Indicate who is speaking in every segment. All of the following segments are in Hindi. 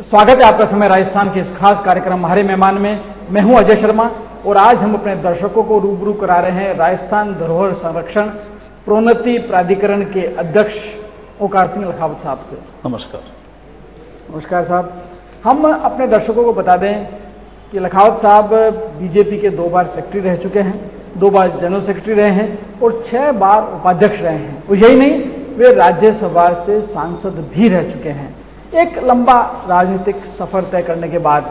Speaker 1: स्वागत है आपका समय राजस्थान के इस खास कार्यक्रम हमारे मेहमान में। मैं हूं अजय शर्मा और आज हम अपने दर्शकों को रूबरू करा रहे हैं राजस्थान धरोहर संरक्षण प्रोन्नति प्राधिकरण के अध्यक्ष ओंकार सिंह लखावत साहब से।
Speaker 2: नमस्कार।
Speaker 1: नमस्कार साहब। हम अपने दर्शकों को बता दें कि लखावत साहब बीजेपी के 2 बार सेक्रेटरी रह चुके हैं, 2 बार जनरल सेक्रेटरी रहे हैं और 6 बार उपाध्यक्ष रहे हैं। और यही नहीं, वे राज्यसभा से सांसद भी रह चुके हैं। एक लंबा राजनीतिक सफर तय करने के बाद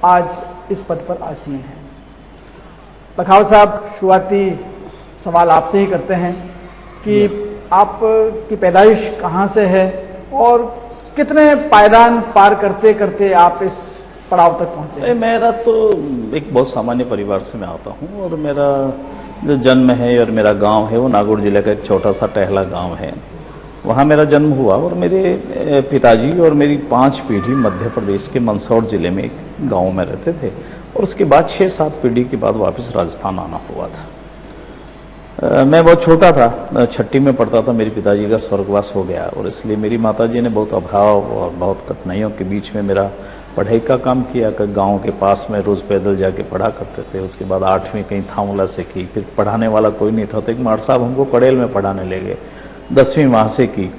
Speaker 1: आज इस पद पर आसीन हैं। लखावत साहब, शुरुआती सवाल आपसे ही करते हैं कि आपकी पैदाइश कहाँ से है और कितने पायदान पार करते करते आप इस पड़ाव तक पहुंचे?
Speaker 2: मेरा तो एक बहुत सामान्य परिवार से मैं आता हूं और मेरा जो जन्म है और मेरा गांव है वो नागौर जिले का एक छोटा सा टहला गांव है। वहां मेरा जन्म हुआ और मेरे पिताजी और मेरी 5 पीढ़ी मध्य प्रदेश के मंदसौर जिले में एक गांव में रहते थे और उसके बाद 6-7 पीढ़ी के बाद वापस राजस्थान आना हुआ था। मैं बहुत छोटा था, 6ठी में पढ़ता था, मेरे पिताजी का स्वर्गवास हो गया और इसलिए मेरी माताजी ने बहुत अभाव और बहुत कठिनाइयों के बीच में मेरा पढ़ाई का काम किया। कि गांव के पास में रोज पैदल जाके पढ़ा करते थे। उसके बाद 8वीं कहीं थामुला से की, फिर पढ़ाने वाला कोई नहीं था तो एक मार साहब हमको कड़ेल में पढ़ाने ले गए, 10वीं वहां से की।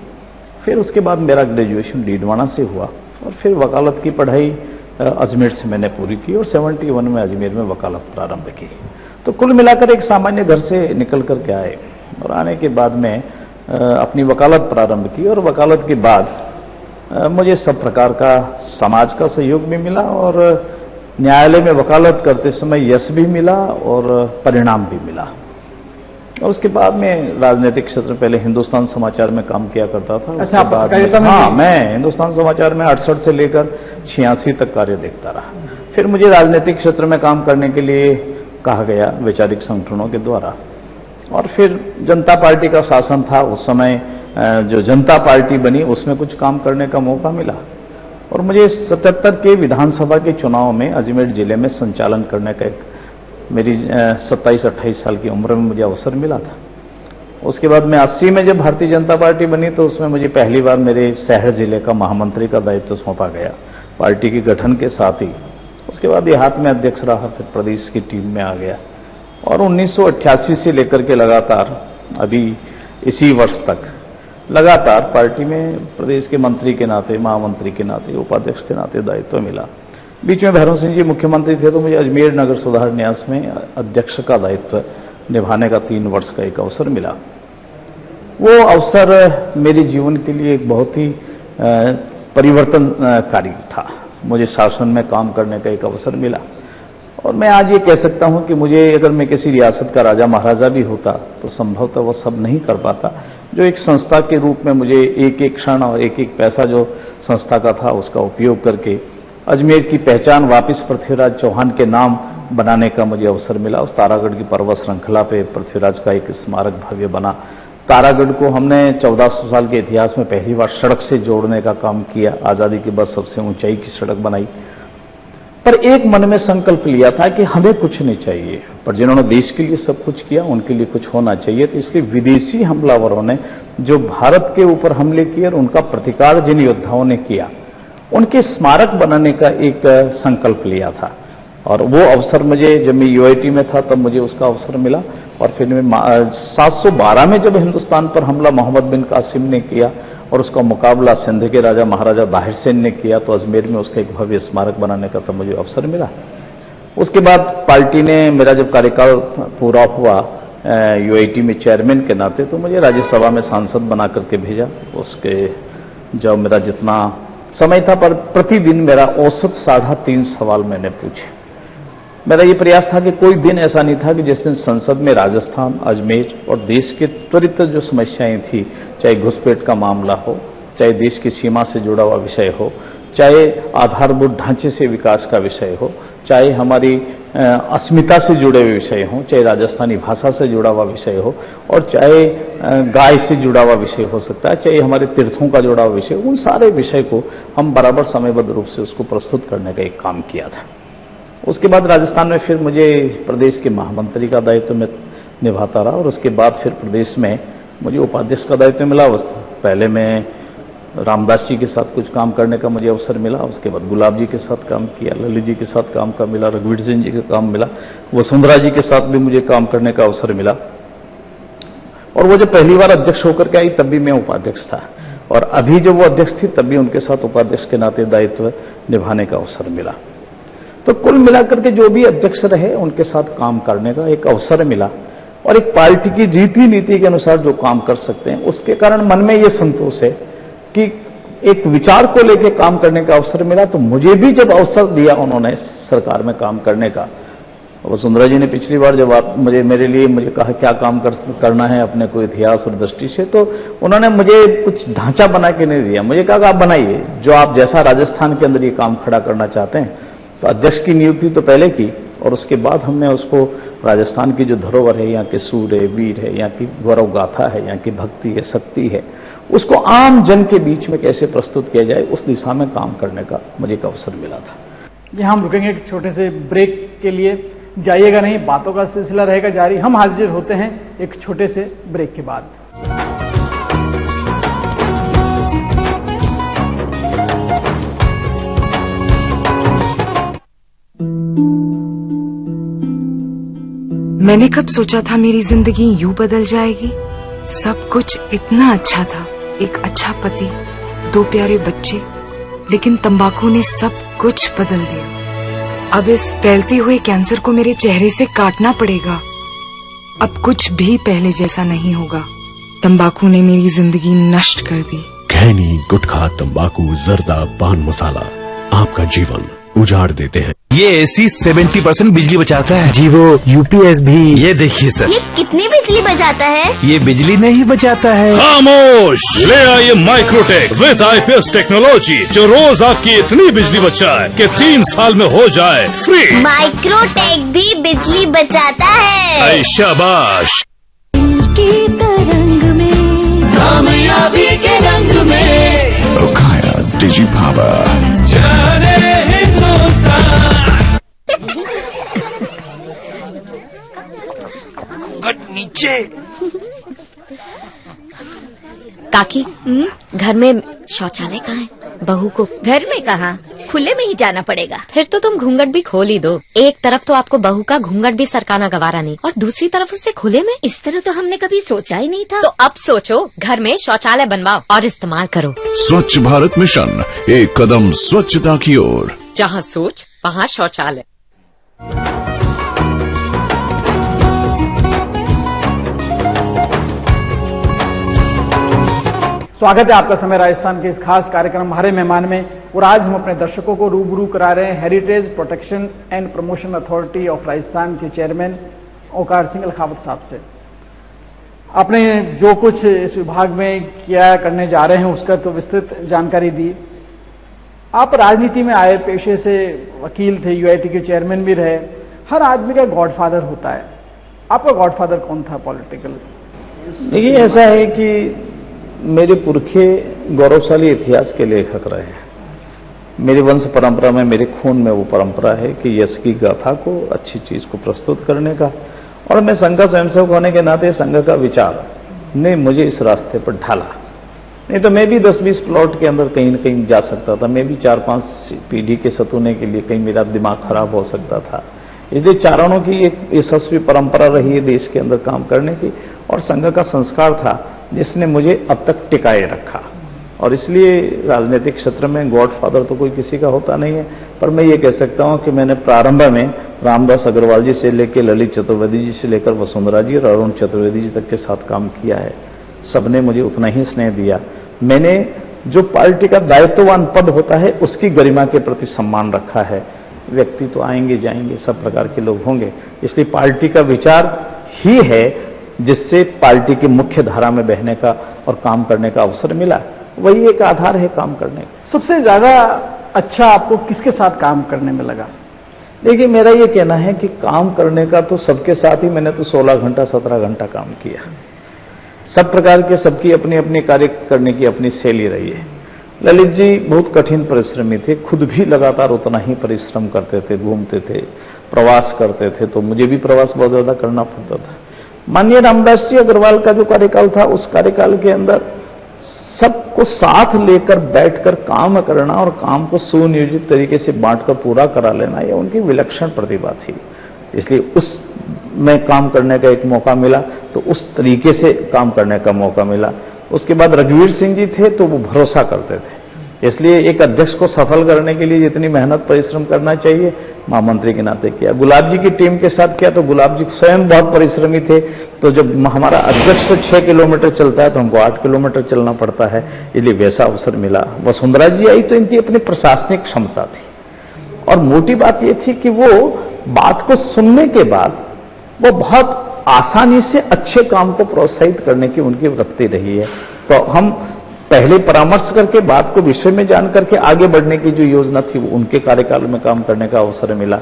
Speaker 2: फिर उसके बाद मेरा ग्रेजुएशन डीडवाना से हुआ और फिर वकालत की पढ़ाई अजमेर से मैंने पूरी की और 71 में अजमेर में वकालत प्रारंभ की। तो कुल मिलाकर एक सामान्य घर से निकल करके आए और आने के बाद में अपनी वकालत प्रारंभ की और वकालत के बाद मुझे सब प्रकार का समाज का सहयोग भी मिला और न्यायालय में वकालत करते समय यश भी मिला और परिणाम भी मिला। और उसके बाद में राजनीतिक क्षेत्र में पहले हिंदुस्तान समाचार में काम किया करता था।
Speaker 1: अच्छा, पत्रकारिता में?
Speaker 2: हाँ, मैं हिंदुस्तान समाचार में 68 से लेकर 86 तक कार्य देखता रहा। फिर मुझे राजनीतिक क्षेत्र में काम करने के लिए कहा गया वैचारिक संगठनों के द्वारा और फिर जनता पार्टी का शासन था उस समय, जो जनता पार्टी बनी उसमें कुछ काम करने का मौका मिला और मुझे 77 के विधानसभा के चुनाव में अजमेर जिले में संचालन करने का एक मेरी 27-28 साल की उम्र में मुझे अवसर मिला था। उसके बाद मैं 80 में जब भारतीय जनता पार्टी बनी तो उसमें मुझे पहली बार मेरे शहर जिले का महामंत्री का दायित्व सौंपा गया पार्टी के गठन के साथ ही। उसके बाद देहात में अध्यक्ष रहा, फिर प्रदेश की टीम में आ गया और 1988 से लेकर के लगातार अभी इसी वर्ष तक लगातार पार्टी में प्रदेश के मंत्री के नाते, महामंत्री के नाते, उपाध्यक्ष के नाते दायित्व मिला। बीच में भैरव सिंह जी मुख्यमंत्री थे तो मुझे अजमेर नगर सुधार न्यास में अध्यक्ष का दायित्व निभाने का 3 वर्ष का एक अवसर मिला। वो अवसर मेरे जीवन के लिए एक बहुत ही परिवर्तनकारी था। मुझे शासन में काम करने का एक अवसर मिला और मैं आज ये कह सकता हूं कि मुझे अगर मैं किसी रियासत का राजा महाराजा भी होता तो संभवतः वो सब नहीं कर पाता जो एक संस्था के रूप में मुझे एक क्षण और एक पैसा जो संस्था का था उसका उपयोग करके अजमेर की पहचान वापस पृथ्वीराज चौहान के नाम बनाने का मुझे अवसर मिला। उस तारागढ़ की पर्वत श्रृंखला पे पृथ्वीराज का एक स्मारक भव्य बना। तारागढ़ को हमने 1400 साल के इतिहास में पहली बार सड़क से जोड़ने का काम किया। आजादी के बाद सबसे ऊंचाई की सड़क बनाई। पर एक मन में संकल्प लिया था कि हमें कुछ नहीं चाहिए, पर जिन्होंने देश के लिए सब कुछ किया उनके लिए कुछ होना चाहिए। तो इसलिए विदेशी हमलावरों ने जो भारत के ऊपर हमले किए और उनका प्रतिकार जिन योद्धाओं ने किया उनके स्मारक बनाने का एक संकल्प लिया था। और वो अवसर मुझे, जब मैं यूआईटी में था तब मुझे उसका अवसर मिला। और फिर मैं 712 में जब हिंदुस्तान पर हमला मोहम्मद बिन कासिम ने किया और उसका मुकाबला सिंध के राजा महाराजा दाहिर सेन ने किया तो अजमेर में उसका एक भव्य स्मारक बनाने का तब मुझे अवसर मिला। उसके बाद पार्टी ने मेरा जब कार्यकाल पूरा हुआ यूआईटी में चेयरमैन के नाते तो मुझे राज्यसभा में सांसद बना करके भेजा। उसके जब मेरा जितना समय था पर प्रतिदिन मेरा औसत 3.5 सवाल मैंने पूछे। मेरा ये प्रयास था कि कोई दिन ऐसा नहीं था कि जिस दिन संसद में राजस्थान, अजमेर और देश के त्वरित जो समस्याएं थी, चाहे घुसपैठ का मामला हो, चाहे देश की सीमा से जुड़ा हुआ विषय हो, चाहे आधारभूत ढांचे से विकास का विषय हो, चाहे हमारी अस्मिता से जुड़े हुए विषय हो, चाहे राजस्थानी भाषा से जुड़ा हुआ विषय हो और चाहे गाय से जुड़ा हुआ विषय हो सकता है, चाहे हमारे तीर्थों का जुड़ा हुआ विषय, उन सारे विषय को हम बराबर समयबद्ध रूप से उसको प्रस्तुत करने का एक काम किया था। उसके बाद राजस्थान में फिर मुझे प्रदेश के महामंत्री का दायित्व में निभाता रहा और उसके बाद फिर प्रदेश में मुझे उपाध्यक्ष का दायित्व मिला। पहले मैं रामदास जी के साथ कुछ काम करने का मुझे अवसर मिला, उसके बाद गुलाब जी के साथ काम किया, ललित जी के साथ काम का मिला, रघुवीर सिंह जी का काम मिला, वसुंधरा जी के साथ भी मुझे काम करने का अवसर मिला। और वो जब पहली बार अध्यक्ष होकर के आई तब भी मैं उपाध्यक्ष था, और अभी जब वो अध्यक्ष थी तब भी उनके साथ उपाध्यक्ष के नाते दायित्व निभाने का अवसर मिला। तो कुल मिलाकर के जो भी अध्यक्ष रहे उनके साथ काम करने का एक अवसर मिला, और एक पार्टी की रीति नीति के अनुसार जो काम कर सकते हैं उसके कारण मन में ये संतोष है कि एक विचार को लेकर काम करने का अवसर मिला। तो मुझे भी जब अवसर दिया उन्होंने सरकार में काम करने का, वसुंधरा जी ने पिछली बार जब आप मेरे लिए कहा क्या काम करना है अपने को इतिहास और दृष्टि से, तो उन्होंने मुझे कुछ ढांचा बना के नहीं दिया, मुझे कहा कि आप बनाइए जो आप जैसा राजस्थान के अंदर ये काम खड़ा करना चाहते हैं। तो अध्यक्ष की नियुक्ति तो पहले की, और उसके बाद हमने उसको राजस्थान की जो धरोहर है, यहाँ के सूर्य है, वीर है, यहाँ की गौरव गाथा है, यहाँ की भक्ति है, शक्ति है, उसको आम जन के बीच में कैसे प्रस्तुत किया जाए उस दिशा में काम करने का मुझे एक अवसर मिला था।
Speaker 1: यहाँ हम रुकेंगे एक छोटे से ब्रेक के लिए, जाइएगा नहीं, बातों का सिलसिला रहेगा जारी। हम हाजिर होते हैं एक छोटे से ब्रेक के बाद।
Speaker 3: मैंने कब सोचा था मेरी जिंदगी यूं बदल जाएगी। सब कुछ इतना अच्छा था, एक अच्छा पति, 2 प्यारे बच्चे, लेकिन तंबाकू ने सब कुछ बदल दिया। अब इस फैलते हुए कैंसर को मेरे चेहरे से काटना पड़ेगा। अब कुछ भी पहले जैसा नहीं होगा। तंबाकू ने मेरी जिंदगी नष्ट कर दी।
Speaker 4: खैनी, गुटखा, तंबाकू, जर्दा, पान मसाला आपका जीवन उजाड़ देते हैं।
Speaker 5: ये एसी 70% बिजली बचाता है
Speaker 6: जी, वो यूपीएस भी।
Speaker 5: ये देखिए सर,
Speaker 7: ये कितनी बिजली बचाता है?
Speaker 5: ये बिजली नहीं बचाता है।
Speaker 8: खामोश, ले आइए माइक्रोटेक विद आईपीएस टेक्नोलॉजी, जो रोज आपकी इतनी बिजली बचाए कि 3 साल में हो जाए फ्री।
Speaker 7: माइक्रोटेक भी बिजली बचाता है।
Speaker 8: ऐ शाबाश।
Speaker 3: की तरंग में, कामयाबी के रंग में,
Speaker 4: ओकाया डिजी पावर।
Speaker 5: जाने नीचे।
Speaker 9: काकी, घर में शौचालय कहाँ है? बहू को
Speaker 10: घर में कहाँ, खुले में ही जाना पड़ेगा।
Speaker 9: फिर तो तुम घूंघट भी खोल ही दो। एक तरफ तो आपको बहू का घूंघट भी सरकाना गवारा नहीं, और दूसरी तरफ उसे खुले में।
Speaker 10: इस तरह तो हमने कभी सोचा ही नहीं था।
Speaker 9: तो अब सोचो, घर में शौचालय बनवाओ और इस्तेमाल करो।
Speaker 4: स्वच्छ भारत मिशन, एक कदम स्वच्छता की ओर।
Speaker 9: जहाँ सोच वहाँ शौचालय।
Speaker 1: स्वागत है आपका समय राजस्थान के इस खास कार्यक्रम हमारे मेहमान में। और आज हम अपने दर्शकों को रूबरू करा रहे हैं heritage protection and promotion authority of Rajasthan के चेयरमैन ओंकार सिंह लखावत साहब से। आपने जो कुछ इस विभाग में किया करने जा रहे हैं उसका तो विस्तृत जानकारी दी। आप राजनीति में आए, पेशे से वकील थे, यूआईटी के चेयरमैन भी रहे। हर आदमी का गॉडफादर होता है, आपका गॉडफादर कौन था पॉलिटिकल?
Speaker 2: देखिए, ऐसा है कि मेरे पुरखे गौरवशाली इतिहास के लेखक रहे हैं। मेरी वंश परंपरा में, मेरे खून में वो परंपरा है कि यश की गाथा को, अच्छी चीज को प्रस्तुत करने का। और मैं संघ का स्वयंसेवक होने के नाते संघ का विचार ने मुझे इस रास्ते पर ढाला। नहीं तो मैं भी 10-20 प्लॉट के अंदर कहीं न कहीं जा सकता था। मैं भी 4-5 पीढ़ी के सतूने के लिए कहीं मेरा दिमाग खराब हो सकता था। इसलिए चारणों की एक यशस्वी परंपरा रही है देश के अंदर काम करने की, और संघ का संस्कार था जिसने मुझे अब तक टिकाए रखा। और इसलिए राजनीतिक क्षेत्र में गॉडफादर तो कोई किसी का होता नहीं है, पर मैं ये कह सकता हूं कि मैंने प्रारंभ में रामदास अग्रवाल जी से लेकर ललित चतुर्वेदी जी से लेकर वसुंधरा जी और अरुण चतुर्वेदी जी तक के साथ काम किया है। सबने मुझे उतना ही स्नेह दिया। मैंने जो पार्टी का दायित्ववान पद होता है उसकी गरिमा के प्रति सम्मान रखा है। व्यक्ति तो आएंगे जाएंगे, सब प्रकार के लोग होंगे, इसलिए पार्टी का विचार ही है जिससे पार्टी की मुख्य धारा में बहने का और काम करने का अवसर मिला। वही एक आधार है काम करने का।
Speaker 1: सबसे ज्यादा अच्छा आपको किसके साथ काम करने में लगा?
Speaker 2: देखिए, मेरा ये कहना है कि काम करने का तो सबके साथ ही, मैंने तो 16 घंटा 17 घंटा काम किया। सब प्रकार के, सबकी अपनी अपनी कार्य करने की अपनी शैली रही है। ललित जी बहुत कठिन परिश्रमी थे, खुद भी लगातार उतना ही परिश्रम करते थे, घूमते थे, प्रवास करते थे, तो मुझे भी प्रवास बहुत ज्यादा करना पड़ता था। माननीय रामदास जी अग्रवाल का जो कार्यकाल था, उस कार्यकाल के अंदर सबको साथ लेकर बैठकर काम करना और काम को सुनियोजित तरीके से बांटकर पूरा करा लेना, यह उनकी विलक्षण प्रतिभा थी। इसलिए उस में काम करने का एक मौका मिला तो उस तरीके से काम करने का मौका मिला। उसके बाद रघुवीर सिंह जी थे तो वो भरोसा करते थे, इसलिए एक अध्यक्ष को सफल करने के लिए जितनी मेहनत परिश्रम करना चाहिए महामंत्री के नाते किया। गुलाब जी की टीम के साथ किया तो गुलाब जी स्वयं बहुत परिश्रमी थे, तो जब हमारा अध्यक्ष तो 6 किलोमीटर चलता है तो हमको 8 किलोमीटर चलना पड़ता है, इसलिए वैसा अवसर मिला। वसुंधरा जी आई तो इनकी अपनी प्रशासनिक क्षमता थी और मोटी बात यह थी कि वो बात को सुनने के बाद वो बहुत आसानी से अच्छे काम को प्रोत्साहित करने की उनकी वृत्ति रही है। तो हम पहले परामर्श करके बात को विषय में जान करके आगे बढ़ने की जो योजना थी वो उनके कार्यकाल में काम करने का अवसर मिला।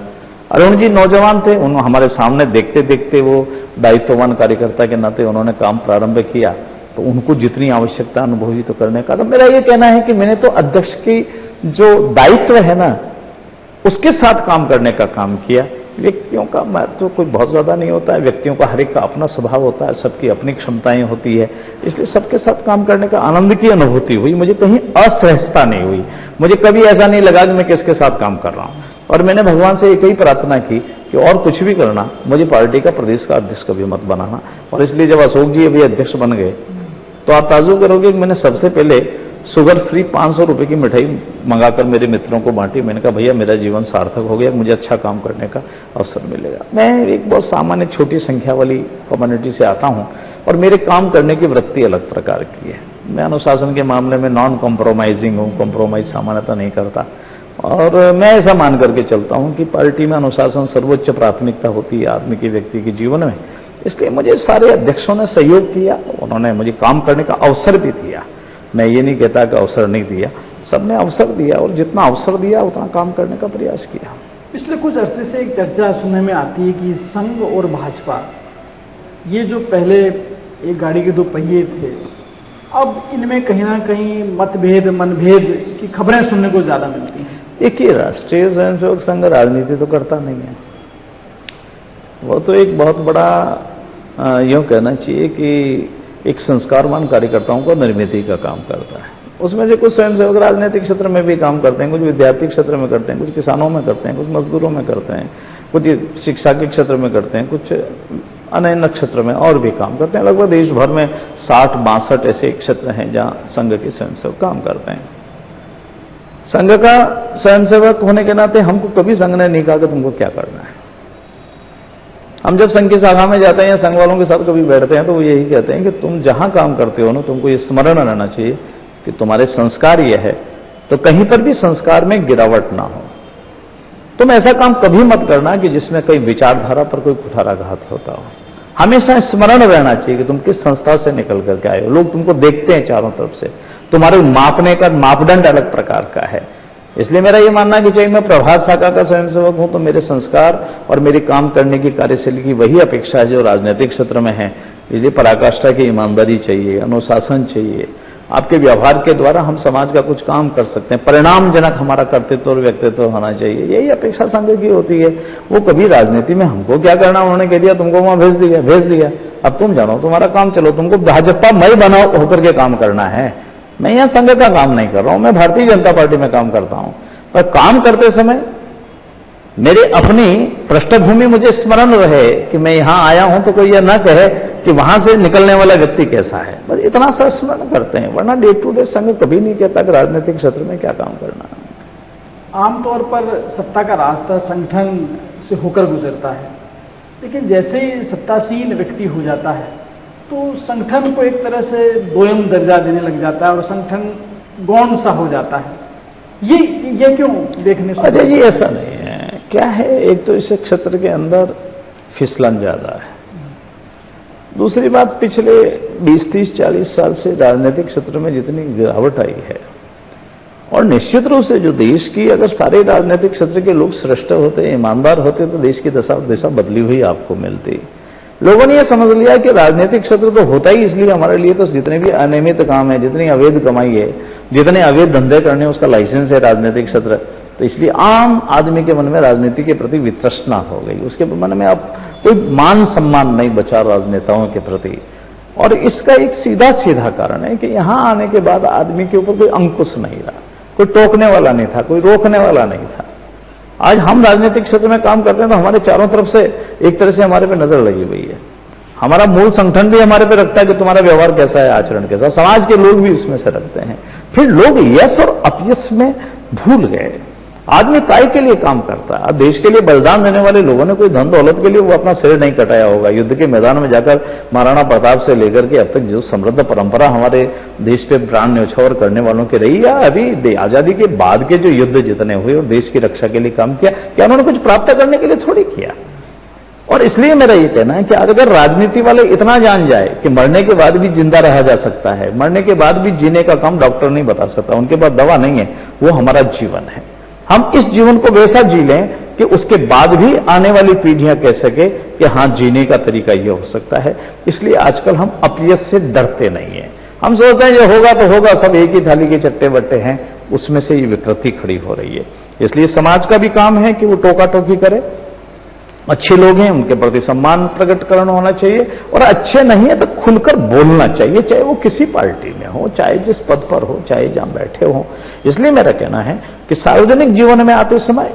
Speaker 2: अरुण जी नौजवान थे, उन्होंने हमारे सामने देखते देखते वो दायित्ववान कार्यकर्ता के नाते उन्होंने काम प्रारंभ किया, तो उनको जितनी आवश्यकता अनुभवी तो करने का। तो मेरा ये कहना है कि मैंने तो अध्यक्ष की जो दायित्व है ना उसके साथ काम करने का काम किया। व्यक्तियों का महत्व तो कोई बहुत ज्यादा नहीं होता है, व्यक्तियों का हर एक का अपना स्वभाव होता है, सबकी अपनी क्षमताएं होती है, इसलिए सबके साथ काम करने का आनंद की अनुभूति हुई। मुझे कहीं असहजता नहीं हुई, मुझे कभी ऐसा नहीं लगा कि मैं किसके साथ काम कर रहा हूं। और मैंने भगवान से एक ही प्रार्थना की कि और कुछ भी करना, मुझे पार्टी का प्रदेश का अध्यक्ष कभी मत बनाना। और इसलिए जब अशोक जी अभी अध्यक्ष बन गए तो आप ताजुब करोगे कि मैंने सबसे पहले शुगर फ्री 500 रुपए की मिठाई मंगाकर मेरे मित्रों को बांटी। मैंने कहा भैया मेरा जीवन सार्थक हो गया, मुझे अच्छा काम करने का अवसर मिलेगा। मैं एक बहुत सामान्य छोटी संख्या वाली कम्युनिटी से आता हूं और मेरे काम करने की वृत्ति अलग प्रकार की है। मैं अनुशासन के मामले में नॉन कॉम्प्रोमाइजिंग हूं, कॉम्प्रोमाइज सामान्यतः नहीं करता और मैं ऐसा मान करके चलता हूं कि पार्टी में अनुशासन सर्वोच्च प्राथमिकता होती है आदमी के व्यक्ति के जीवन में। इसलिए मुझे सारे अध्यक्षों ने सहयोग किया, उन्होंने मुझे काम करने का अवसर भी दिया। मैं ये नहीं कहता कि अवसर नहीं दिया, सबने अवसर दिया और जितना अवसर दिया उतना काम करने का प्रयास किया।
Speaker 1: पिछले कुछ अरसे से एक चर्चा सुनने में आती है कि संघ और भाजपा, ये जो पहले एक गाड़ी के दो पहिए थे, अब इनमें कहीं ना कहीं मतभेद मनभेद की खबरें सुनने को ज्यादा मिलती हैं।
Speaker 2: देखिए, राष्ट्रीय स्वयंसेवक संघ राजनीति तो करता नहीं है, वो तो एक बहुत बड़ा यूं कहना चाहिए कि एक संस्कारवान कार्यकर्ताओं को निर्मिति का काम करता है। उसमें से कुछ स्वयंसेवक राजनीतिक क्षेत्र में भी काम करते हैं, कुछ विद्यार्थी क्षेत्र में करते हैं, कुछ किसानों में करते हैं, कुछ मजदूरों में करते हैं, कुछ शिक्षा के क्षेत्र में करते हैं, कुछ अन्य क्षेत्र में और भी काम करते हैं। लगभग देश भर में 60-62 ऐसे क्षेत्र हैं जहां संघ के स्वयंसेवक काम करते हैं। संघ का स्वयंसेवक होने के नाते हमको कभी संघ ने नहीं कहा कि तुमको क्या करना है। हम जब संघ की शाखा में जाते हैं या संघ वालों के साथ कभी बैठते हैं तो वो यही कहते हैं कि तुम जहां काम करते हो ना, तुमको ये स्मरण रहना चाहिए कि तुम्हारे संस्कार ये है तो कहीं पर भी संस्कार में गिरावट ना हो। तुम ऐसा काम कभी मत करना कि जिसमें कई विचारधारा पर कोई कुठाराघात होता हो। हमेशा स्मरण रहना चाहिए कि तुम किस संस्था से निकल करके आए हो। लोग तुमको देखते हैं चारों तरफ से, तुम्हारे मापने का मापदंड अलग प्रकार का है। इसलिए मेरा यह मानना है कि चाहे मैं प्रभात शाखा का स्वयंसेवक हूं तो मेरे संस्कार और मेरे काम करने की कार्यशैली की वही अपेक्षा है जो राजनीतिक क्षेत्र में है। इसलिए पराकाष्ठा की ईमानदारी चाहिए, अनुशासन चाहिए। आपके व्यवहार के द्वारा हम समाज का कुछ काम कर सकते हैं, परिणामजनक हमारा कर्तृत्व और व्यक्तित्व होना चाहिए। यही अपेक्षा संघ की होती है। वो कभी राजनीति में हमको क्या करना उन्होंने कह दिया, तुमको वहां भेज दिया, अब तुम जानो तुम्हारा काम चलो, तुमको भाजपा मई बनाओ होकर के काम करना है। मैं यहां संघ का काम नहीं कर रहा हूं, मैं भारतीय जनता पार्टी में काम करता हूं। पर काम करते समय मेरे अपनी पृष्ठभूमि मुझे स्मरण रहे कि मैं यहां आया हूं तो कोई यह ना कहे कि वहां से निकलने वाला व्यक्ति कैसा है। बस इतना सा स्मरण करते हैं, वरना डे टू डे संघ कभी नहीं कहता कि राजनीतिक क्षेत्र में क्या काम करना है।
Speaker 1: आमतौर पर सत्ता का रास्ता संगठन से होकर गुजरता है, लेकिन जैसे ही सत्तासीन व्यक्ति हो जाता है तो संगठन को एक तरह से दोयम दर्जा देने लग जाता है और संगठन गौण सा हो जाता है। ये क्यों देखने से?
Speaker 2: अजय जी, ऐसा नहीं है। क्या है, एक तो इस क्षेत्र के अंदर फिसलन ज्यादा है। दूसरी बात, पिछले 20, 30, 40 साल से राजनीतिक क्षेत्र में जितनी गिरावट आई है, और निश्चित रूप से जो देश की, अगर सारे राजनीतिक क्षेत्र के लोग श्रेष्ठ होते, ईमानदार होते तो देश की दिशा बदली हुई आपको मिलती। लोगों ने यह समझ लिया कि राजनीतिक क्षेत्र तो होता ही इसलिए हमारे लिए, तो जितने भी अनियमित काम है, जितनी अवैध कमाई है, जितने अवैध धंधे करने उसका लाइसेंस है राजनीतिक क्षेत्र, तो इसलिए आम आदमी के मन में राजनीति के प्रति वितृष्णा हो गई। उसके मन में अब कोई मान सम्मान नहीं बचा राजनेताओं के प्रति। और इसका एक सीधा सीधा कारण है कि यहां आने के बाद आदमी के ऊपर कोई अंकुश नहीं रहा, कोई टोकने वाला नहीं था, कोई रोकने वाला नहीं था। आज हम राजनीतिक क्षेत्र में काम करते हैं तो हमारे चारों तरफ से एक तरह से हमारे पे नजर लगी हुई है। हमारा मूल संगठन भी हमारे पे रखता है कि तुम्हारा व्यवहार कैसा है, आचरण कैसा है, समाज के लोग भी उसमें से रखते हैं। फिर लोग यस और अपयस में भूल गए। आदमी काय के लिए काम करता है। अब देश के लिए बलिदान देने वाले लोगों ने कोई धन दौलत के लिए वो अपना सिर नहीं कटाया होगा। युद्ध के मैदान में जाकर महाराणा प्रताप से लेकर के अब तक जो समृद्ध परंपरा हमारे देश पे प्राण न्यौछावर करने वालों की रही, या अभी आजादी के बाद के जो युद्ध जितने हुए और देश की रक्षा के लिए काम किया, क्या उन्होंने कुछ प्राप्त करने के लिए थोड़ी किया। और इसलिए मेरा ये कहना है कि अगर राजनीति वाले इतना जान जाए कि मरने के बाद भी जिंदा रहा जा सकता है, मरने के बाद भी जीने का काम डॉक्टर नहीं बता सकता, उनके पास दवा नहीं है, वो हमारा जीवन है। हम इस जीवन को वैसा जी लें कि उसके बाद भी आने वाली पीढ़ियां कह सके कि हां, जीने का तरीका यह हो सकता है। इसलिए आजकल हम अपयश से डरते नहीं है। हम सोचते हैं जो होगा तो होगा, सब एक ही थाली के चट्टे बट्टे हैं, उसमें से ये विकृति खड़ी हो रही है। इसलिए समाज का भी काम है कि वो टोका टोकी करे। अच्छे लोग हैं, उनके प्रति सम्मान प्रकटकरण होना चाहिए, और अच्छे नहीं है तो खुलकर बोलना चाहिए, चाहे वो किसी पार्टी में हो, चाहे जिस पद पर हो, चाहे जहां बैठे हो। इसलिए मेरा कहना है कि सार्वजनिक जीवन में आते समय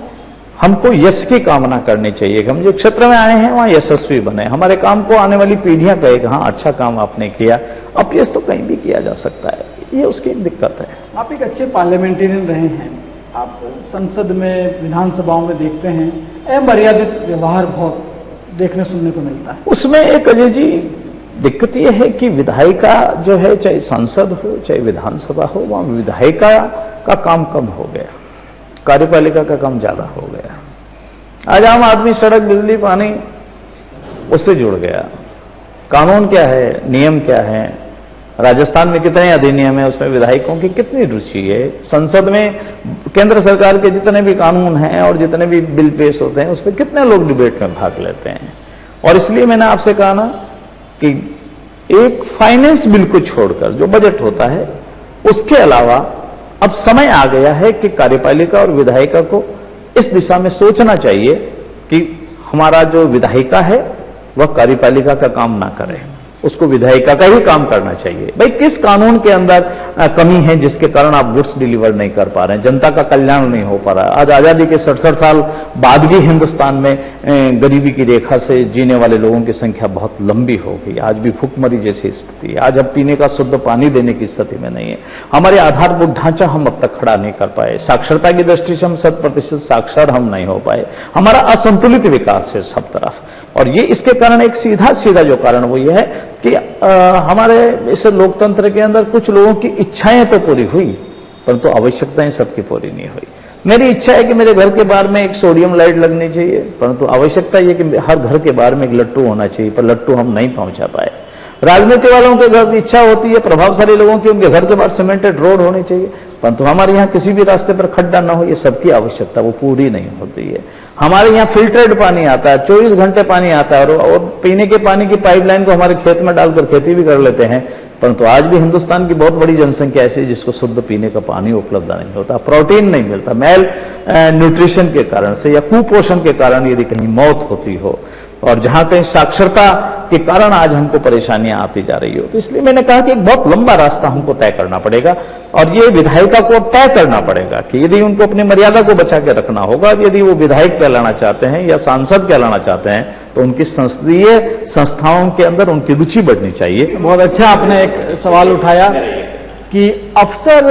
Speaker 2: हमको यश की कामना करनी चाहिए कि हम जो क्षेत्र में आए हैं वहां यशस्वी बने, हमारे काम को आने वाली पीढ़ियां कहे कि हाँ, अच्छा काम आपने किया। अपयश तो कहीं भी किया जा सकता है, ये उसकी एक दिक्कत है।
Speaker 1: आप एक अच्छे पार्लियामेंटेरियन रहे हैं, आप संसद में, विधानसभाओं में देखते हैं अमर्यादित व्यवहार बहुत देखने सुनने को मिलता है।
Speaker 2: उसमें एक अजय जी दिक्कत यह है कि विधायिका जो है, चाहे सांसद हो चाहे विधानसभा हो, वहां विधायिका का काम कम हो गया, कार्यपालिका का काम ज्यादा हो गया। आज आम आदमी सड़क, बिजली, पानी उससे जुड़ गया। कानून क्या है, नियम क्या है, राजस्थान में कितने अधिनियम है, उसमें विधायकों की कितनी रुचि है। संसद में केंद्र सरकार के जितने भी कानून हैं और जितने भी बिल पेश होते हैं, उस पर कितने लोग डिबेट में भाग लेते हैं। और इसलिए मैंने आपसे कहा ना कि एक फाइनेंस बिल को छोड़कर जो बजट होता है, उसके अलावा अब समय आ गया है कि कार्यपालिका और विधायिका को इस दिशा में सोचना चाहिए कि हमारा जो विधायिका है वह कार्यपालिका का काम ना करे, उसको विधायिका का ही काम करना चाहिए। भाई, किस कानून के अंदर कमी है जिसके कारण आप गुड्स डिलीवर नहीं कर पा रहे हैं, जनता का कल्याण नहीं हो पा रहा। आज आजादी के 67 साल बाद भी हिंदुस्तान में गरीबी की रेखा से जीने वाले लोगों की संख्या बहुत लंबी हो गई। आज भी भूखमरी जैसी स्थिति है। आज हम पीने का शुद्ध पानी देने की स्थिति में नहीं है। हमारे आधारभूत ढांचा हम अब तक खड़ा नहीं कर पाए। साक्षरता की दृष्टि से हम 100% साक्षर हम नहीं हो पाए। हमारा असंतुलित विकास है सब तरफ, और ये इसके कारण एक सीधा सीधा जो कारण वो ये है कि हमारे इस लोकतंत्र के अंदर कुछ लोगों की इच्छाएं तो पूरी हुई, परंतु आवश्यकताएं सबकी पूरी नहीं हुई। मेरी इच्छा है कि मेरे घर के बाहर में एक सोडियम लाइट लगनी चाहिए, परंतु आवश्यकता यह कि हर घर के बाहर में एक लट्टू होना चाहिए, पर लट्टू हम नहीं पहुंचा पाए। राजनीति वालों के घर की इच्छा होती है, प्रभावशाली लोगों की, उनके घर के बाहर सीमेंटेड रोड होनी चाहिए, परंतु हमारे यहां किसी भी रास्ते पर खड्डा ना हो, ये सबकी आवश्यकता वो पूरी नहीं होती है। हमारे यहां फिल्टर्ड पानी आता है, 24 घंटे पानी आता है, और पीने के पानी की पाइपलाइन को हमारे खेत में डालकर खेती भी कर लेते हैं, परंतु आज भी हिंदुस्तान की बहुत बड़ी जनसंख्या ऐसी है जिसको शुद्ध पीने का पानी उपलब्ध नहीं होता, प्रोटीन नहीं मिलता। मेल न्यूट्रिशन के कारण से या कुपोषण के कारण यदि कहीं मौत होती हो, और जहां कहीं साक्षरता के कारण आज हमको परेशानियां आती जा रही हो, तो इसलिए मैंने कहा कि एक बहुत लंबा रास्ता हमको तय करना पड़ेगा, और ये विधायिका को तय करना पड़ेगा कि यदि उनको अपनी मर्यादा को बचा के रखना होगा, यदि वो विधायक कहलाना चाहते हैं या सांसद कहलाना चाहते हैं, तो उनकी संसदीय संस्थाओं के अंदर उनकी रुचि बढ़नी चाहिए।
Speaker 1: बहुत अच्छा आपने एक सवाल उठाया कि अफसर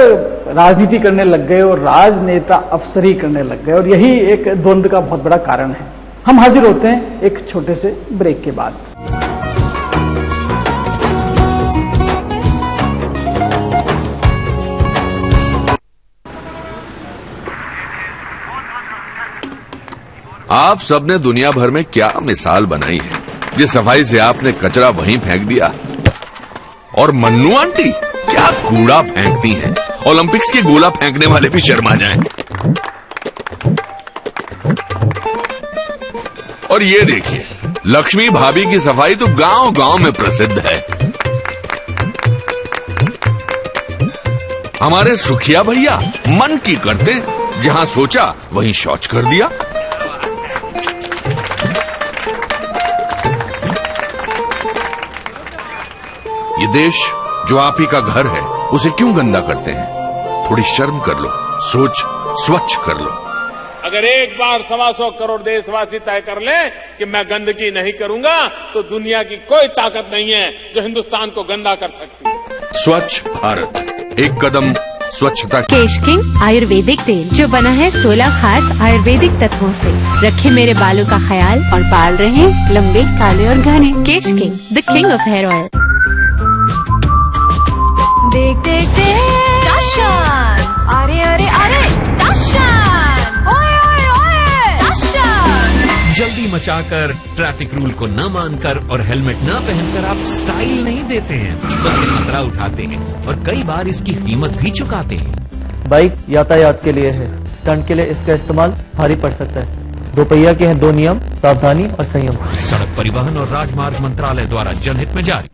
Speaker 1: राजनीति करने लग गए और राजनेता अफसरी करने लग गए, और यही एक द्वंद्व का बहुत बड़ा कारण है। हम हाजिर होते हैं एक छोटे से ब्रेक के बाद।
Speaker 6: आप सबने दुनिया भर में क्या मिसाल बनाई है, जिस सफाई से आपने कचरा वहीं फेंक दिया। और मन्नू आंटी क्या कूड़ा फेंकती हैं, ओलंपिक्स के गोला फेंकने वाले भी शर्मा जाएं। और ये देखिए, लक्ष्मी भाभी की सफाई तो गांव गांव में प्रसिद्ध है। हमारे सुखिया भैया मन की करते, जहां सोचा वहीं शौच कर दिया। ये देश जो आप ही का घर है उसे क्यों गंदा करते हैं? थोड़ी शर्म कर लो, सोच स्वच्छ कर लो।
Speaker 11: अगर एक बार 125 करोड़ देशवासी तय कर ले कि मैं गंदगी नहीं करूंगा, तो दुनिया की कोई ताकत नहीं है जो हिंदुस्तान को गंदा कर सकती है।
Speaker 6: स्वच्छ भारत, एक कदम स्वच्छता।
Speaker 12: केश किंग आयुर्वेदिक तेल जो बना है 16 खास आयुर्वेदिक तत्वों से, रखे मेरे बालों का ख्याल और बाल रहे लंबे, काले और घने। Kesh King, the king of hair oil.
Speaker 13: देख देख देख दर्शन, अरे अरे अरे दर्शन, ओए ओए ओए दर्शन।
Speaker 5: जल्दी मचाकर, ट्रैफिक रूल को न मानकर और हेलमेट न पहनकर आप स्टाइल नहीं देते हैं, बल्कि खतरा उठाते हैं और कई बार इसकी कीमत भी चुकाते हैं।
Speaker 14: बाइक यातायात के लिए है, स्टंट के लिए इसका इस्तेमाल भारी पड़ सकता है। दो पहिया के हैं दो नियम, सावधानी और संयम।
Speaker 5: सड़क परिवहन और राजमार्ग मंत्रालय द्वारा जनहित में जारी।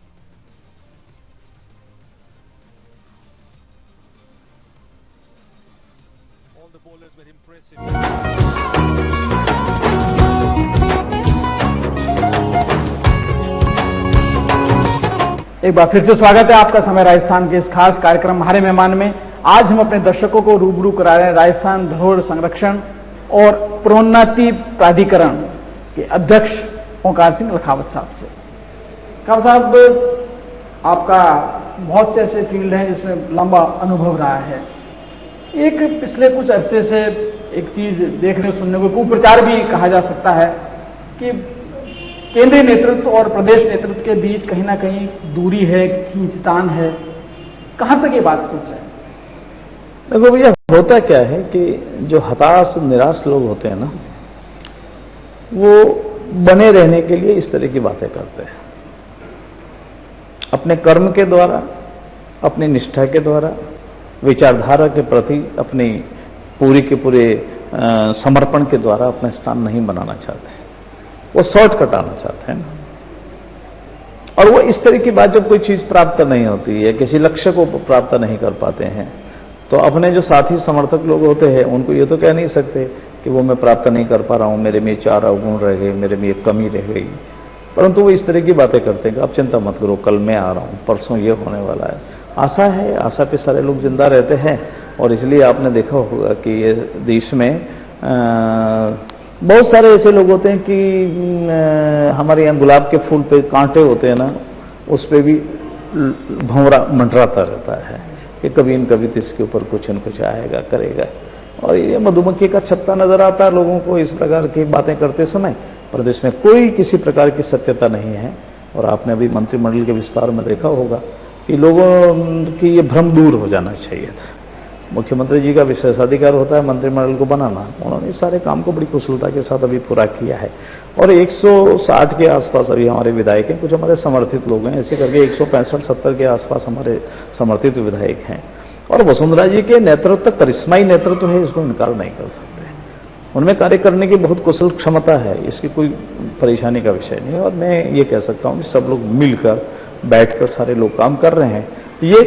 Speaker 1: एक बार फिर से स्वागत है आपका समय राजस्थान के इस खास कार्यक्रम हमारे मेहमान में। आज हम अपने दर्शकों को रूबरू करा रहे हैं राजस्थान धरोहर संरक्षण और प्रोन्नति प्राधिकरण के अध्यक्ष ओंकार सिंह लखावत साहब से। लखावत साहब, आपका बहुत से ऐसे फील्ड हैं जिसमें लंबा अनुभव रहा है। एक पिछले कुछ अरसे से एक चीज देखने सुनने को, कुप्रचार भी कहा जा सकता है कि केंद्रीय नेतृत्व और प्रदेश नेतृत्व के बीच कहीं ना कहीं दूरी है, खींचतान है। कहां तक ये बात सच है?
Speaker 2: देखो भैया, होता क्या है कि जो हताश निराश लोग होते हैं ना, वो बने रहने के लिए इस तरह की बातें करते हैं। अपने कर्म के द्वारा, अपनी निष्ठा के द्वारा, विचारधारा के प्रति अपनी पूरी के पूरे समर्पण के द्वारा अपना स्थान नहीं बनाना चाहते, वो शॉर्टकट आना चाहते हैं ना। और वो इस तरह की बात, जब कोई चीज प्राप्त नहीं होती है, किसी लक्ष्य को प्राप्त नहीं कर पाते हैं, तो अपने जो साथी समर्थक लोग होते हैं उनको ये तो कह नहीं सकते कि वो मैं प्राप्त नहीं कर पा रहा हूं, मेरे में 4 अवगुण रह गए, मेरे में एक कमी रह गई। परंतु वो इस तरह की बातें करते हैं कि आप चिंता मत करो, कल मैं आ रहा हूं, परसों ये होने वाला है। आशा है, आशा पे सारे लोग जिंदा रहते हैं। और इसलिए आपने देखा होगा कि ये देश में बहुत सारे ऐसे लोग होते हैं कि हमारे यहाँ गुलाब के फूल पे कांटे होते हैं ना, उस पे भी भंवरा मंडराता रहता है कि कभी न कभी तो इसके ऊपर कुछ न कुछ आएगा, करेगा। और ये मधुमक्खी का छत्ता नजर आता है लोगों को इस प्रकार की बातें करते समय, पर इसमें कोई किसी प्रकार की सत्यता नहीं है। और आपने अभी मंत्रिमंडल के विस्तार में देखा होगा कि लोगों की ये भ्रम दूर हो जाना चाहिए था। मुख्यमंत्री जी का विशेषाधिकार होता है मंत्रिमंडल को बनाना, उन्होंने इस सारे काम को बड़ी कुशलता के साथ अभी पूरा किया है। और 160 के आसपास अभी हमारे विधायक हैं, कुछ हमारे समर्थित लोग हैं, ऐसे करके 165-70 के आसपास हमारे समर्थित विधायक हैं। और वसुंधरा जी के नेतृत्व, करिश्माई नेतृत्व है, इसको इनकार नहीं कर सकते। उनमें कार्य करने की बहुत कुशल क्षमता है, इसकी कोई परेशानी का विषय नहीं है। और मैं ये कह सकता हूं कि सब लोग मिलकर बैठकर सारे लोग काम कर रहे हैं। ये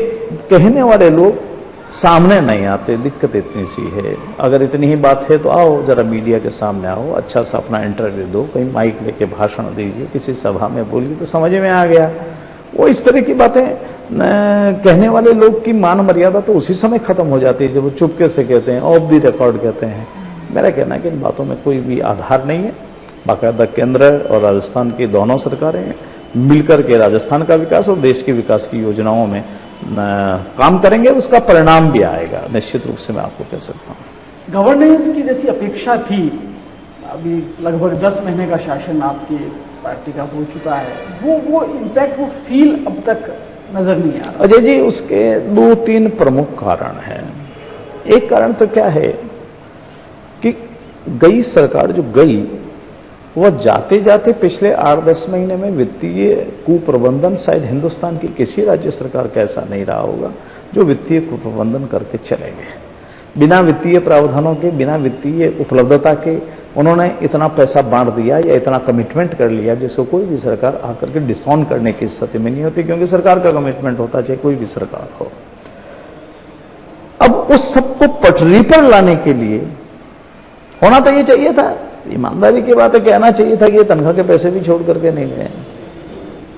Speaker 2: कहने वाले लोग सामने नहीं आते, दिक्कत इतनी सी है। अगर इतनी ही बात है तो आओ, जरा मीडिया के सामने आओ, अच्छा सा अपना इंटरव्यू दो, कहीं माइक लेके भाषण दीजिए, किसी सभा में बोलिए तो समझ में आ गया। वो इस तरह की बातें कहने वाले लोग की मान मर्यादा तो उसी समय खत्म हो जाती है जब वो चुपके से कहते हैं, ऑफ द रिकॉर्ड कहते हैं। मेरा कहना है कि इन बातों में कोई भी आधार नहीं है। बाकायदा केंद्र और राजस्थान की दोनों सरकारें मिलकर के राजस्थान का विकास और देश के विकास की योजनाओं में काम करेंगे, उसका परिणाम भी आएगा, निश्चित रूप से मैं आपको कह सकता हूं।
Speaker 1: गवर्नेंस की जैसी अपेक्षा थी, अभी लगभग 10 महीने का शासन आपकी पार्टी का हो चुका है, वो इम्पैक्ट, वो फील अब तक नजर नहीं आ रहा।
Speaker 2: अजय जी, उसके 2-3 प्रमुख कारण हैं। एक कारण तो क्या है कि गई सरकार जो गई, वह जाते जाते पिछले 8-10 महीने में वित्तीय कुप्रबंधन शायद हिंदुस्तान की किसी राज्य सरकार का ऐसा नहीं रहा होगा जो वित्तीय कुप्रबंधन करके चले गए। बिना वित्तीय प्रावधानों के, बिना वित्तीय उपलब्धता के उन्होंने इतना पैसा बांट दिया या इतना कमिटमेंट कर लिया जिसको कोई भी सरकार आकर के डिसऑन करने की स्थिति में नहीं होती, क्योंकि सरकार का कमिटमेंट होता चाहे कोई भी सरकार हो। अब उस सबको पटरी पर लाने के लिए होना तो ये चाहिए था, ईमानदारी की बात है, कहना चाहिए था कि ये तनख्वाह के पैसे भी छोड़ करके नहीं गए।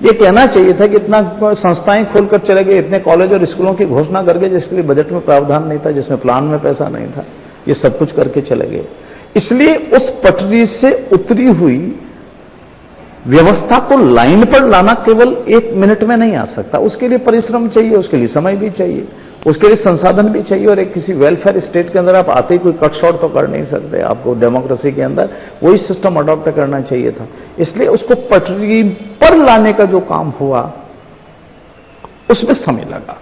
Speaker 2: ये कहना चाहिए था कि इतना संस्थाएं खोलकर चले गए, इतने कॉलेज और स्कूलों की घोषणा कर गए जिसके लिए बजट में प्रावधान नहीं था, जिसमें प्लान में पैसा नहीं था, ये सब कुछ करके चले गए। इसलिए उस पटरी से उतरी हुई व्यवस्था को लाइन पर लाना केवल 1 मिनट में नहीं आ सकता, उसके लिए परिश्रम चाहिए, उसके लिए समय भी चाहिए, उसके लिए संसाधन भी चाहिए। और एक किसी वेलफेयर स्टेट के अंदर आप आते ही कोई कट शॉर्ट तो कर नहीं सकते, आपको डेमोक्रेसी के अंदर वही सिस्टम अडॉप्ट करना चाहिए था। इसलिए उसको पटरी पर लाने का जो काम हुआ उसमें समय लगा।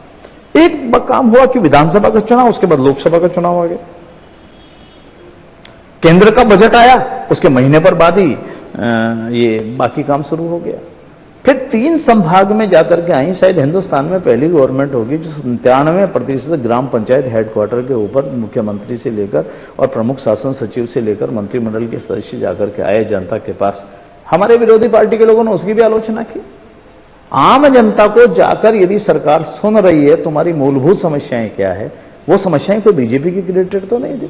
Speaker 2: एक काम हुआ कि विधानसभा का चुनाव, उसके बाद लोकसभा का चुनाव आ गया, केंद्र का बजट आया, उसके महीने पर बाद ही ये बाकी काम शुरू हो गया। फिर 3 संभाग में जाकर के आई, शायद हिंदुस्तान में पहली गवर्नमेंट होगी जो 97% ग्राम पंचायत हेडक्वार्टर के ऊपर मुख्यमंत्री से लेकर और प्रमुख शासन सचिव से लेकर मंत्रिमंडल के सदस्य जाकर के आए जनता के पास। हमारे विरोधी पार्टी के लोगों ने उसकी भी आलोचना की। आम जनता को जाकर यदि सरकार सुन रही है तुम्हारी मूलभूत समस्याएं क्या है, वो समस्याएं कोई बीजेपी की क्रिएटेड तो नहीं दी।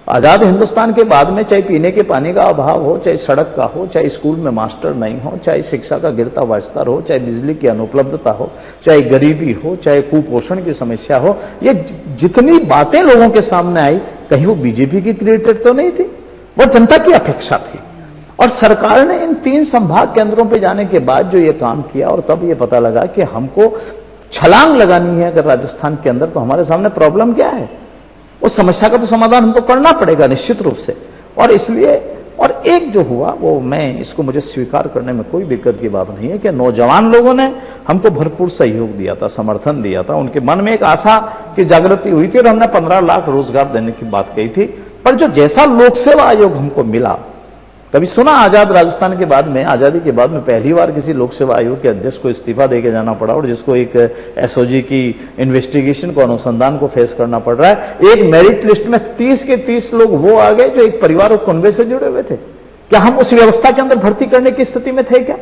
Speaker 2: आजाद हिंदुस्तान के बाद में चाहे पीने के पानी का अभाव हो, चाहे सड़क का हो, चाहे स्कूल में मास्टर नहीं हो, चाहे शिक्षा का गिरता हुआ स्तर हो, चाहे बिजली की अनुपलब्धता हो, चाहे गरीबी हो, चाहे कुपोषण की समस्या हो, ये जितनी बातें लोगों के सामने आई, कहीं वो बीजेपी की क्रिएटेड तो नहीं थी, वो जनता की अपेक्षा थी। और सरकार ने इन 3 संभाग केंद्रों पर जाने के बाद जो ये काम किया, और तब ये पता लगा कि हमको छलांग लगानी है अगर राजस्थान के अंदर, तो हमारे सामने प्रॉब्लम क्या है, उस समस्या का तो समाधान हमको करना पड़ेगा निश्चित रूप से। और इसलिए और एक जो हुआ वो, मैं इसको मुझे स्वीकार करने में कोई दिक्कत की बात नहीं है कि नौजवान लोगों ने हमको भरपूर सहयोग दिया था, समर्थन दिया था। उनके मन में एक आशा की जागृति हुई थी और हमने 15 लाख रोजगार देने की बात कही थी। पर जो जैसा लोक सेवा आयोग हमको मिला, कभी सुना आजाद राजस्थान के बाद में, आजादी के बाद में पहली बार किसी लोक सेवा आयोग के अध्यक्ष को इस्तीफा देके जाना पड़ा और जिसको एक एसओजी की इन्वेस्टिगेशन को, अनुसंधान को फेस करना पड़ रहा है। एक मेरिट लिस्ट में 30 के 30 लोग वो आ गए जो एक परिवार और कुनबे से जुड़े हुए थे। क्या हम उस व्यवस्था के अंदर भर्ती करने की स्थिति में थे क्या?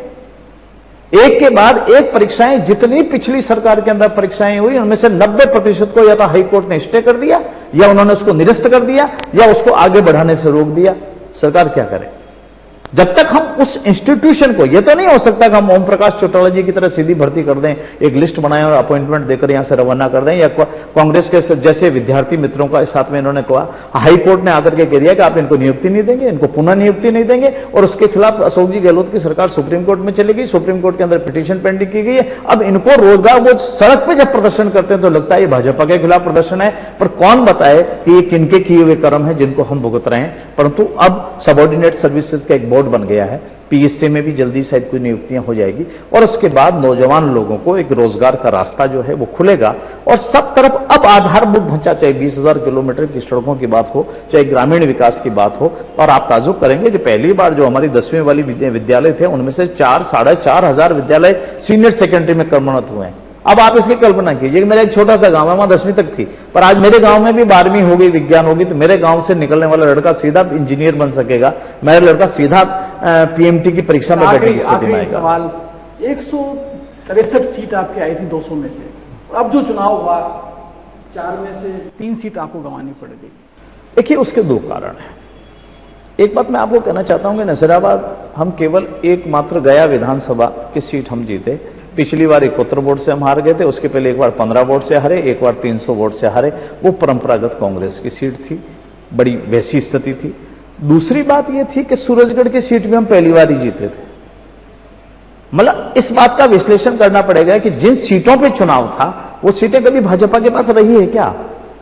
Speaker 2: एक के बाद एक परीक्षाएं, जितनी पिछली सरकार के अंदर परीक्षाएं हुई उनमें से 90% को या तो हाईकोर्ट ने स्टे कर दिया, या उन्होंने उसको निरस्त कर दिया, या उसको आगे बढ़ाने से रोक दिया। सरकार क्या करे? जब तक हम उस इंस्टीट्यूशन को, यह तो नहीं हो सकता कि हम ओम प्रकाश चौटाला जी की तरह सीधी भर्ती कर दें, एक लिस्ट बनाएं और अपॉइंटमेंट देकर यहां से रवाना कर दें, या कांग्रेस के जैसे विद्यार्थी मित्रों का साथ में इन्होंने कहा, हाई कोर्ट ने आकर के कह दिया कि आप इनको नियुक्ति नहीं देंगे, इनको पुनः नियुक्ति नहीं देंगे, और उसके खिलाफ अशोक जी गहलोत की सरकार सुप्रीम कोर्ट में चली गई, सुप्रीम कोर्ट के अंदर पिटीशन पेंडिंग की गई है। अब इनको रोजगार, वो सड़क पर जब प्रदर्शन करते हैं तो लगता है ये भाजपा के खिलाफ प्रदर्शन है, पर कौन बताए कि ये किनके किए हुए कर्म है जिनको हम भुगत रहे हैं। परंतु अब सबऑर्डिनेट सर्विसेज का एक बोर्ड बन गया है, पीएससी में भी जल्दी शायद कोई नियुक्तियां हो जाएगी, और उसके बाद नौजवान लोगों को एक रोजगार का रास्ता जो है वो खुलेगा। और सब तरफ अब आधारभूत ढांचा, चाहे 20,000 किलोमीटर की सड़कों की बात हो, चाहे ग्रामीण विकास की बात हो। और आप ताजुब करेंगे कि पहली बार जो हमारी 10वीं वाली विद्यालय थे उनमें से 4-4.5 विद्यालय सीनियर सेकेंडरी में कर्मरत हुए हैं। अब आप इसकी कल्पना कीजिए, मेरा एक छोटा सा गांव है, वहां 10वीं तक थी, पर आज मेरे गांव में भी 12वीं हो गई, विज्ञान होगी, तो मेरे गांव से निकलने वाला लड़का सीधा इंजीनियर बन सकेगा, मेरा लड़का सीधा पीएमटी की परीक्षा में बैठने की स्थिति में आएगा।
Speaker 1: सवाल, 163 सीट आपकी आई थी 200 में से, अब जो चुनाव हुआ 4 में से 3 सीट आपको गंवानी पड़ गई।
Speaker 2: देखिए, उसके 2 कारण हैं। एक बात मैं आपको कहना चाहता हूं कि नसीराबाद हम केवल एकमात्र गया विधानसभा की सीट हम जीते। पिछली बार 71 वोट से हम हार गए थे, उसके पहले एक बार 15 वोट से हारे, एक बार 300 वोट से हारे। वो परंपरागत कांग्रेस की सीट थी, बड़ी वैसी स्थिति थी। दूसरी बात यह थी कि सूरजगढ़ की सीट में हम पहली बार ही जीते थे। मतलब इस बात का विश्लेषण करना पड़ेगा कि जिन सीटों पे चुनाव था वो सीटें कभी भाजपा के पास रही है क्या?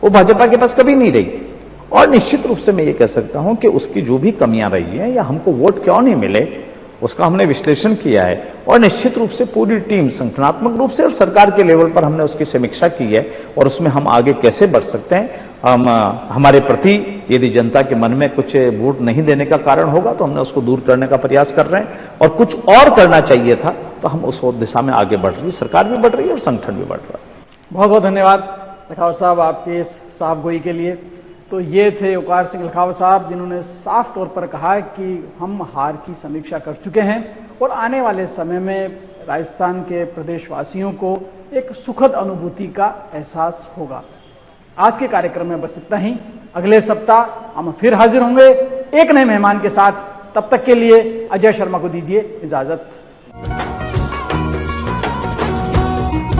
Speaker 2: वो भाजपा के पास कभी नहीं रही। और निश्चित रूप से मैं ये कह सकता हूं कि उसकी जो भी कमियां रही हैं या हमको वोट क्यों नहीं मिले, उसका हमने विश्लेषण किया है। और निश्चित रूप से पूरी टीम संगठनात्मक रूप से और सरकार के लेवल पर हमने उसकी समीक्षा की है, और उसमें हम आगे कैसे बढ़ सकते हैं। हम हमारे प्रति यदि जनता के मन में कुछ वोट नहीं देने का कारण होगा तो हमने उसको दूर करने का प्रयास कर रहे हैं, और कुछ और करना चाहिए था तो हम उस दिशा में आगे बढ़ रही है, सरकार भी बढ़ रही है और संगठन भी बढ़ रहा है।
Speaker 1: बहुत बहुत धन्यवाद लखावत साहब आपके इस साफ गोई के लिए। तो ये थे वकार सिंह लखावत साहब, जिन्होंने साफ तौर पर कहा कि हम हार की समीक्षा कर चुके हैं और आने वाले समय में राजस्थान के प्रदेशवासियों को एक सुखद अनुभूति का एहसास होगा। आज के कार्यक्रम में बस इतना ही। अगले सप्ताह हम फिर हाजिर होंगे एक नए मेहमान के साथ। तब तक के लिए अजय शर्मा को दीजिए इजाजत।